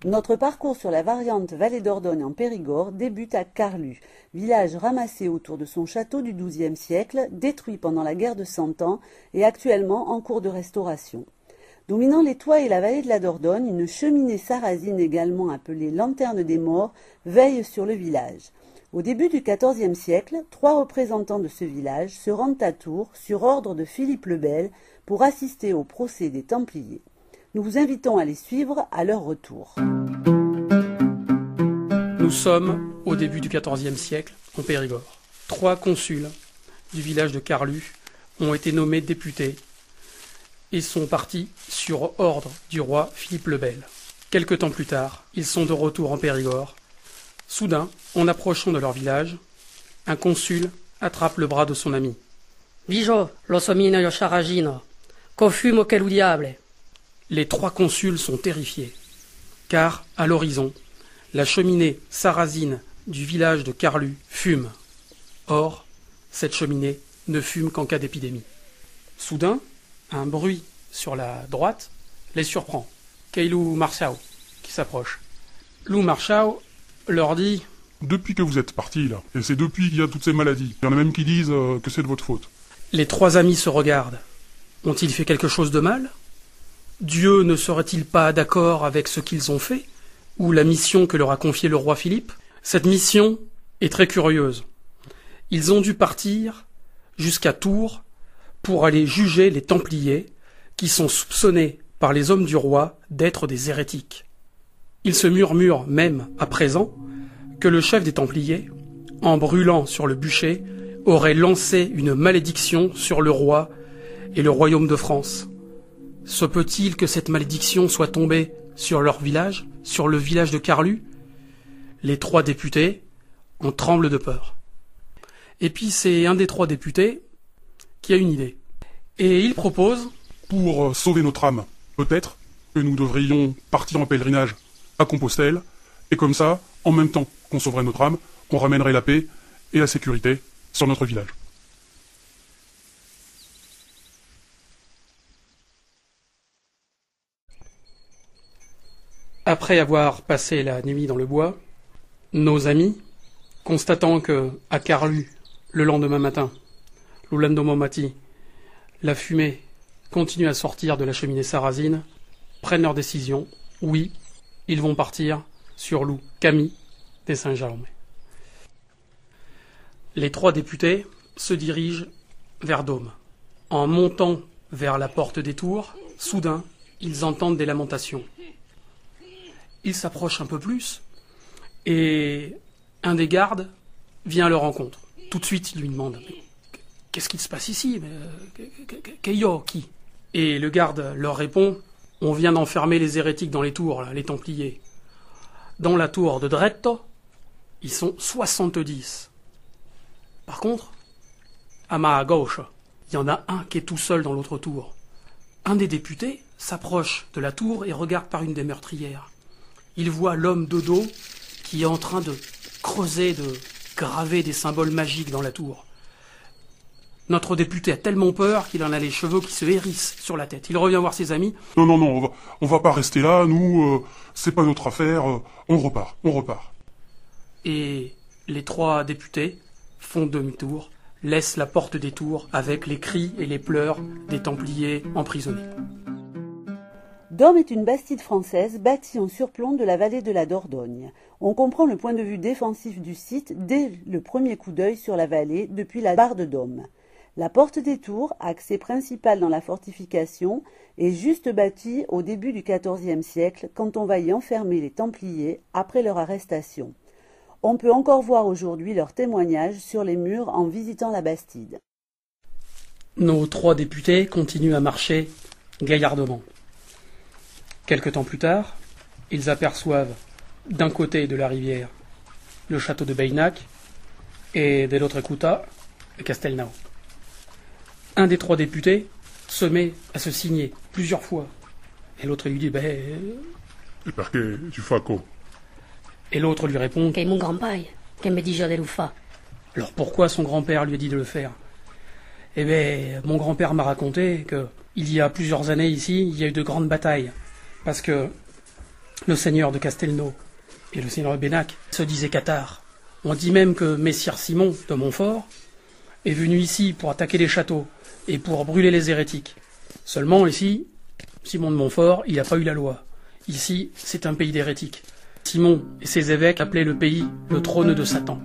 Notre parcours sur la variante Vallée d'Ordogne en Périgord débute à Carlu, village ramassé autour de son château du XIIe siècle, détruit pendant la guerre de Cent Ans et actuellement en cours de restauration. Dominant les toits et la vallée de la Dordogne, une cheminée sarrasine également appelée lanterne des morts veille sur le village. Au début du XIVe siècle, 3 représentants de ce village se rendent à Tours sur ordre de Philippe le Bel pour assister au procès des Templiers. Nous vous invitons à les suivre à leur retour. Nous sommes au début du XIVe siècle, en Périgord. 3 consuls du village de Carlu ont été nommés députés et sont partis sur ordre du roi Philippe le Bel. Quelque temps plus tard, ils sont de retour en Périgord. Soudain, en approchant de leur village, un consul attrape le bras de son ami. « Bijo, lo somino io charagino, cofumo che lu diable !» Les 3 consuls sont terrifiés, car, à l'horizon, la cheminée sarrasine du village de Carlu fume. Or, cette cheminée ne fume qu'en cas d'épidémie. Soudain, un bruit sur la droite les surprend. Qu'est Lou Marchao qui s'approche. Lou Marchao leur dit « Depuis que vous êtes partis, là, et c'est depuis qu'il y a toutes ces maladies. Il y en a même qui disent que c'est de votre faute. » Les 3 amis se regardent. Ont-ils fait quelque chose de mal ? Dieu ne serait-il pas d'accord avec ce qu'ils ont fait, ou la mission que leur a confiée le roi Philippe ? Cette mission est très curieuse. Ils ont dû partir jusqu'à Tours pour aller juger les Templiers, qui sont soupçonnés par les hommes du roi d'être des hérétiques. Il se murmure même, à présent, que le chef des Templiers, en brûlant sur le bûcher, aurait lancé une malédiction sur le roi et le royaume de France. Se peut-il que cette malédiction soit tombée sur leur village, sur le village de Carlu ? Les 3 députés en tremblent de peur. Et puis c'est un des 3 députés qui a une idée. Et il propose... Pour sauver notre âme, peut-être que nous devrions partir en pèlerinage à Compostelle, et comme ça, en même temps qu'on sauverait notre âme, on ramènerait la paix et la sécurité sur notre village. Après avoir passé la nuit dans le bois, nos amis, constatant que, à Carlu, le lendemain matin, l'Ulandomomati, la fumée continue à sortir de la cheminée sarrasine, prennent leur décision. Oui, ils vont partir sur Lou Camille des Saint-Jaume. Les 3 députés se dirigent vers Dôme. En montant vers la porte des Tours, soudain, ils entendent des lamentations. Ils s'approchent un peu plus, et un des gardes vient à leur rencontre. Tout de suite, il lui demande « Qu'est-ce qui se passe ici ? Qui ?» Et le garde leur répond « On vient d'enfermer les hérétiques dans les tours, là, les Templiers. Dans la tour de Dretto, ils sont 70. Par contre, à gauche, il y en a un qui est tout seul dans l'autre tour. Un des députés s'approche de la tour et regarde par une des meurtrières. Il voit l'homme de dos qui est en train de creuser, de graver des symboles magiques dans la tour. Notre député a tellement peur qu'il en a les cheveux qui se hérissent sur la tête. Il revient voir ses amis. « Non, on va pas rester là, nous, c'est pas notre affaire, on repart. » Et les 3 députés font demi-tour, laissent la porte des tours avec les cris et les pleurs des Templiers emprisonnés. Dôme est une bastide française bâtie en surplomb de la vallée de la Dordogne. On comprend le point de vue défensif du site dès le premier coup d'œil sur la vallée depuis la barre de Dôme. La porte des Tours, accès principal dans la fortification, est juste bâtie au début du XIVe siècle quand on va y enfermer les Templiers après leur arrestation. On peut encore voir aujourd'hui leurs témoignages sur les murs en visitant la bastide. Nos 3 députés continuent à marcher gaillardement. Quelque temps plus tard, ils aperçoivent d'un côté de la rivière le château de Beinac et de l'autre côté Castelnau. Un des 3 députés se met à se signer plusieurs fois. Et l'autre lui dit « Et perché tu fais quoi ?» Et l'autre lui répond « Que mon grand-père, que me dit de le faire. » Alors pourquoi son grand-père lui a dit de le faire ? Eh bien, mon grand-père m'a raconté que il y a plusieurs années ici, il y a eu de grandes batailles. Parce que Le seigneur de Castelnau et le seigneur de Bénac se disaient cathares. On dit même que messire Simon de Montfort est venu ici pour attaquer les châteaux et pour brûler les hérétiques. Seulement ici, Simon de Montfort, il n'a pas eu la loi. Ici, c'est un pays d'hérétiques. Simon et ses évêques appelaient le pays le trône de Satan.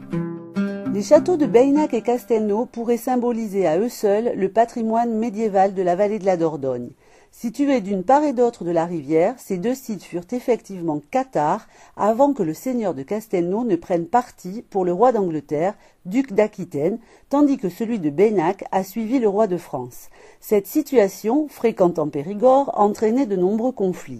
Les châteaux de Beynac et Castelnau pourraient symboliser à eux seuls le patrimoine médiéval de la vallée de la Dordogne. Situés d'une part et d'autre de la rivière, ces deux sites furent effectivement cathares avant que le seigneur de Castelnau ne prenne parti pour le roi d'Angleterre, duc d'Aquitaine, tandis que celui de Beynac a suivi le roi de France. Cette situation, fréquente en Périgord, entraînait de nombreux conflits.